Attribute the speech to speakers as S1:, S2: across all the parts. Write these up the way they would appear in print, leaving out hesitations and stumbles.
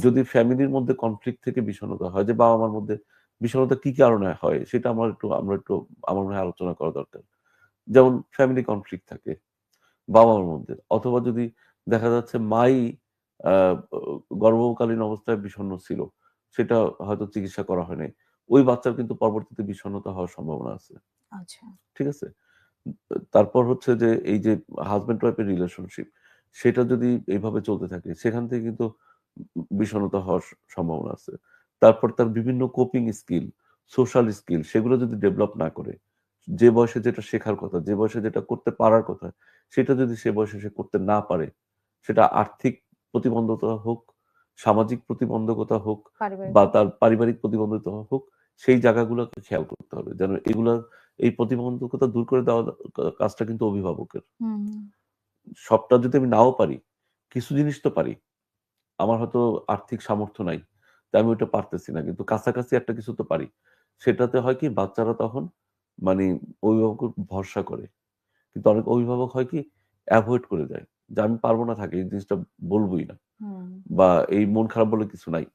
S1: যদি ফ্যামিলির মধ্যে কনফ্লিক্ট থেকে বিষণ্ণতা হয়, যে বাবা মার মধ্যে বিষণ্ণতা কি কারণে হয়, সেটা আমরা একটু আমার মনে হয় আলোচনা করা দরকার। যেমন ফ্যামিলি কনফ্লিক্ট থাকে বাবা মার মধ্যে, অথবা যদি দেখা যাচ্ছে মাই গর্ভকালীন অবস্থায় বিষণ্ণ ছিল, সেটা হয়তো চিকিৎসা করা হয় নাই, ওই বাচ্চার কিন্তু পরবর্তীতে বিষণ্ণতা হওয়ার সম্ভাবনা আছে।
S2: আচ্ছা,
S1: ঠিক আছে? তারপর হচ্ছে যে এই যে হাজব্যান্ড ওয়াইফের রিলেশনশিপ, সেটা যদি এইভাবে চলতে থাকে, সেখান থেকে কিন্তু বিষণ্ণতা হওয়ার সম্ভাবনা আছে। তারপর তার বিভিন্ন কোপিং স্কিল, সোশ্যাল স্কিল, সেগুলো যদি ডেভেলপ না করে, যে বয়সে যেটা শেখার কথা, যে বয়সে যেটা করতে পারার কথা, সেটা যদি সে বয়সে সে করতে না পারে, সেটা আর্থিক প্রতিবন্ধকতা হোক, সামাজিক প্রতিবন্ধকতা হোক, বা তার পারিবারিক প্রতিবন্ধকতা হোক, সেই জায়গাগুলোকে খেয়াল করতে হবে যেন এই প্রতিবন্ধকতা দূর করে দেওয়া কাজটা কিন্তু অভিভাবকের। সবটা যদি আমি নাও পারি, কিছু জিনিস তো পারি। আমার হয়তো আর্থিক সামর্থ্য নাই, তাই আমি ওইটা পারতেছি না, কিন্তু কাছাকাছি একটা কিছু তো পারি। সেটাতে হয় কি, বাচ্চারা তখন মানে অভিভাবকের ভরসা করে। কিন্তু অনেক অভিভাবক হয় কি, অ্যাভয়েড করে যায়, যে আমি পারবো না, থাকে এই জিনিসটা বলবোই না, বা এই মন খারাপ বলে কিছু নাই।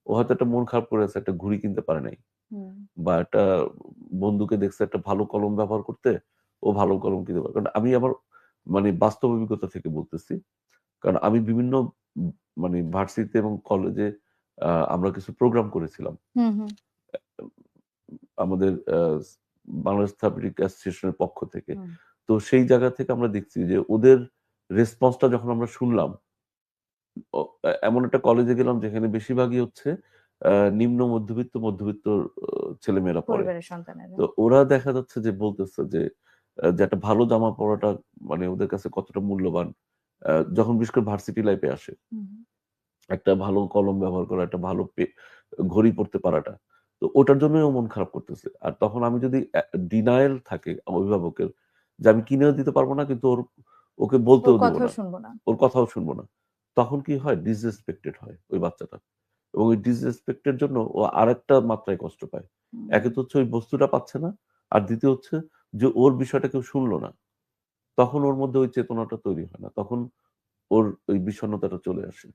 S1: ও হয়তো একটা মন খারাপ করে আছে, একটা ঘুড়ি কিনতে পারে নাই, বা একটা বন্ধুকে দেখছে একটা ভালো কলম ব্যবহার করতে, ও ভালো কলম কিনতে পারে। কারণ আমি আমার বাস্তব অভিজ্ঞতা থেকে বলতেছি, কারণ আমি বিভিন্ন ভার্সিটিতে এবং কলেজে আমরা কিছু প্রোগ্রাম করেছিলাম আমাদের বাংলাদেশ থেরাপিউটিক অ্যাসোসিয়েশনের পক্ষ থেকে। তো সেই জায়গা থেকে আমরা দেখছি যে ওদের রেসপন্সটা যখন আমরা শুনলাম, এমন একটা কলেজে গেলাম যেখানে বেশিরভাগই হচ্ছে নিম্ন মধ্যবিত্ত ছেলেমেয়েরা পড়ে। তো ওরা দেখা যাচ্ছে যে বলতেছে যে একটা ভালো জামা পরাটা ওদের কাছে কতটা মূল্যবান, যখন বিশেষ করে ভার্সিটি লাইফে আসে। একটা ভালো কলম ব্যবহার করা, একটা ভালো ঘড়ি পড়তে পারাটা, তো ওটার জন্যই মন খারাপ করতেছে। আর তখন আমি যদি ডিনায়াল থাকে অভিভাবকের, যে আমি কিনেও দিতে পারবো না, কিন্তু ওকে বলতেও দেবো না, ওর কথাও শুনবো না, তখন কি হয়, ডিসরেসপেক্টেড হয় ওই বাচ্চাটা, এবং ওই ডিসরেসপেক্টের জন্য ও আরেকটা মাত্রায় কষ্ট পায়। একে তো হচ্ছে ওই বস্তুটা পাচ্ছে না, আর দ্বিতীয় হচ্ছে যে ওর বিষয়টা কেউ শুনলো না, তখন ওর মধ্যে ওই চেতনাটা তৈরি হয় না, তখন ওর ওই বিষণ্ণতাটা চলে আসে।